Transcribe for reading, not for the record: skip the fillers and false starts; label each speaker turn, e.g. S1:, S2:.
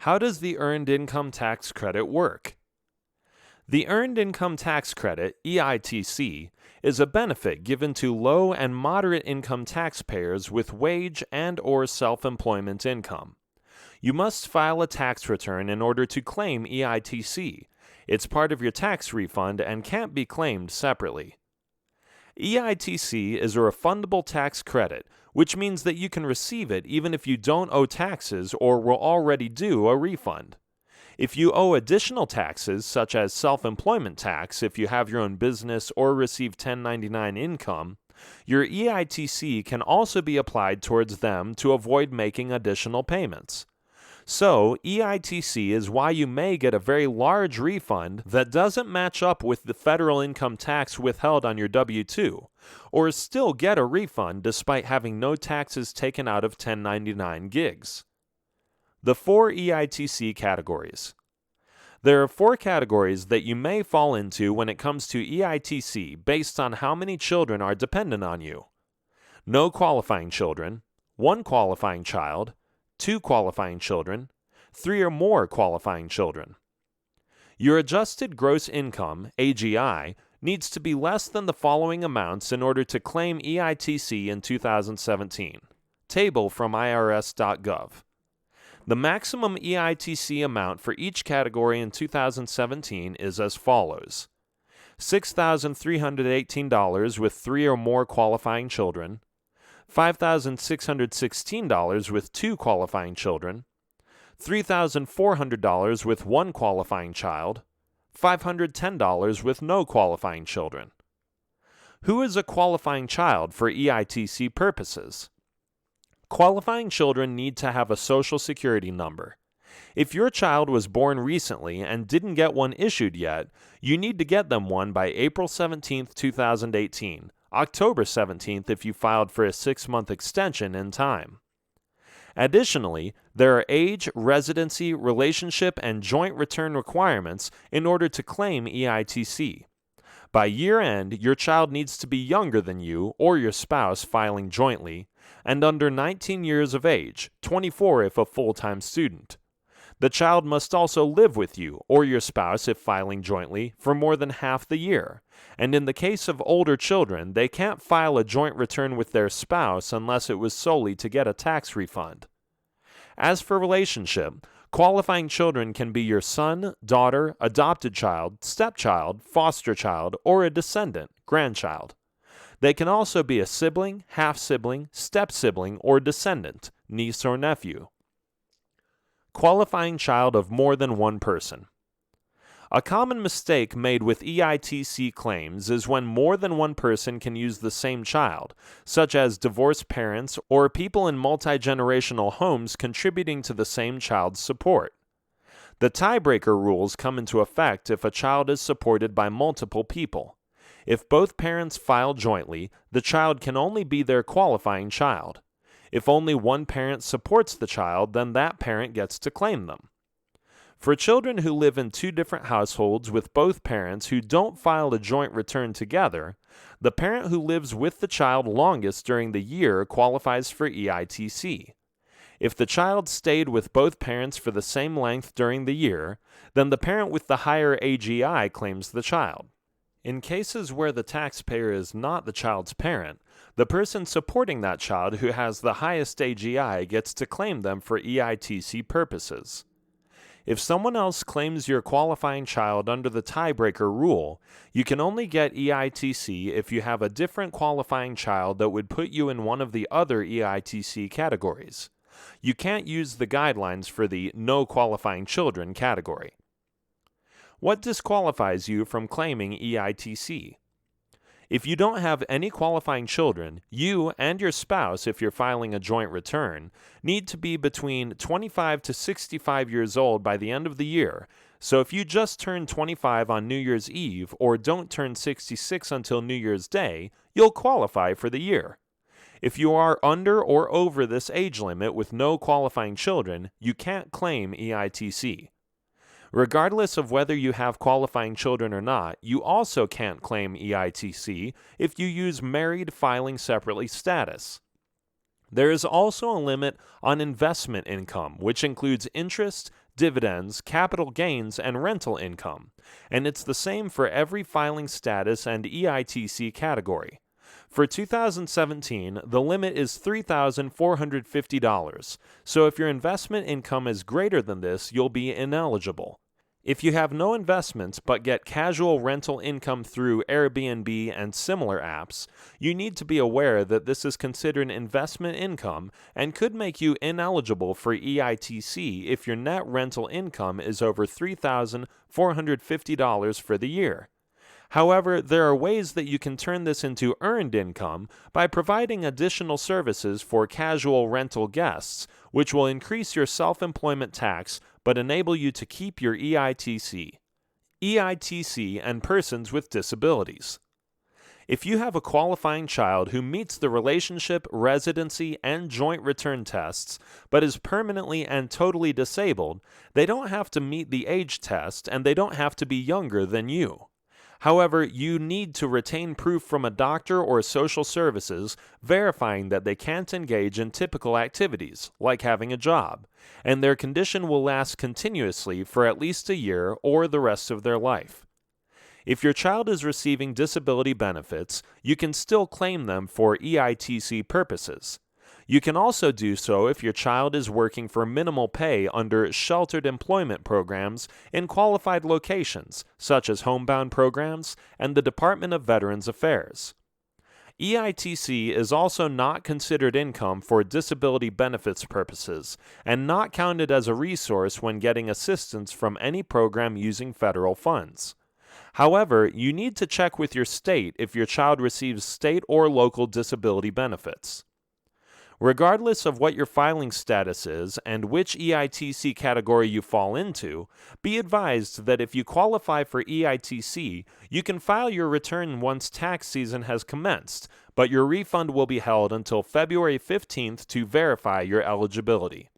S1: How does the Earned Income Tax Credit work? The Earned Income Tax Credit, EITC, is a benefit given to low and moderate income taxpayers with wage and/or self-employment income. You must file a tax return in order to claim EITC. It's part of your tax refund and can't be claimed separately. EITC is a refundable tax credit, which means that you can receive it even if you don't owe taxes or will already do a refund. If you owe additional taxes, such as self-employment tax if you have your own business or receive 1099 income, your EITC can also be applied towards them to avoid making additional payments. So, EITC is why you may get a very large refund that doesn't match up with the federal income tax withheld on your W-2, or still get a refund despite having no taxes taken out of 1099 gigs. The 4 EITC categories. There are 4 categories that you may fall into when it comes to EITC based on how many children are dependent on you. No qualifying children, 1 qualifying child, 2 qualifying children, 3 or more qualifying children. Your adjusted gross income, AGI, needs to be less than the following amounts in order to claim EITC in 2017. Table from irs.gov. The maximum EITC amount for each category in 2017 is as follows: $6,318 with 3 or more qualifying children, $5,616 with 2 qualifying children, $3,400 with 1 qualifying child, $510 with no qualifying children. Who is a qualifying child for EITC purposes? Qualifying children need to have a Social Security number. If your child was born recently and didn't get one issued yet, you need to get them one by April 17, 2018, October 17th if you filed for a 6-month extension in time. Additionally, there are age, residency, relationship, and joint return requirements in order to claim EITC. By year end, your child needs to be younger than you or your spouse filing jointly, and under 19 years of age, 24 if a full-time student. The child must also live with you or your spouse if filing jointly for more than half the year, and in the case of older children, they can't file a joint return with their spouse unless it was solely to get a tax refund. As for relationship, qualifying children can be your son, daughter, adopted child, stepchild, foster child, or a descendant, grandchild. They can also be a sibling, half-sibling, step-sibling, or descendant, niece or nephew. Qualifying child of more than one person. A common mistake made with EITC claims is when more than one person can use the same child, such as divorced parents or people in multi-generational homes contributing to the same child's support. The tiebreaker rules come into effect if a child is supported by multiple people. If both parents file jointly, the child can only be their qualifying child. If only one parent supports the child, then that parent gets to claim them. For children who live in 2 different households with both parents who don't file a joint return together, the parent who lives with the child longest during the year qualifies for EITC. If the child stayed with both parents for the same length during the year, then the parent with the higher AGI claims the child. In cases where the taxpayer is not the child's parent, the person supporting that child who has the highest AGI gets to claim them for EITC purposes. If someone else claims your qualifying child under the tiebreaker rule, you can only get EITC if you have a different qualifying child that would put you in one of the other EITC categories. You can't use the guidelines for the no qualifying children category. What disqualifies you from claiming EITC? If you don't have any qualifying children, you and your spouse, if you're filing a joint return, need to be between 25 to 65 years old by the end of the year. So if you just turn 25 on New Year's Eve or don't turn 66 until New Year's Day, you'll qualify for the year. If you are under or over this age limit with no qualifying children, you can't claim EITC. Regardless of whether you have qualifying children or not, you also can't claim EITC if you use married filing separately status. There is also a limit on investment income, which includes interest, dividends, capital gains, and rental income, and it's the same for every filing status and EITC category. For 2017, the limit is $3,450, so if your investment income is greater than this, you'll be ineligible. If you have no investments but get casual rental income through Airbnb and similar apps, you need to be aware that this is considered investment income and could make you ineligible for EITC if your net rental income is over $3,450 for the year. However, there are ways that you can turn this into earned income by providing additional services for casual rental guests, which will increase your self-employment tax but enable you to keep your EITC. EITC and persons with disabilities. If you have a qualifying child who meets the relationship, residency, and joint return tests, but is permanently and totally disabled, they don't have to meet the age test and they don't have to be younger than you. However, you need to retain proof from a doctor or social services verifying that they can't engage in typical activities, like having a job, and their condition will last continuously for at least a year or the rest of their life. If your child is receiving disability benefits, you can still claim them for EITC purposes. You can also do so if your child is working for minimal pay under sheltered employment programs in qualified locations, such as homebound programs and the Department of Veterans Affairs. EITC is also not considered income for disability benefits purposes and not counted as a resource when getting assistance from any program using federal funds. However, you need to check with your state if your child receives state or local disability benefits. Regardless of what your filing status is and which EITC category you fall into, be advised that if you qualify for EITC, you can file your return once tax season has commenced, but your refund will be held until February 15th to verify your eligibility.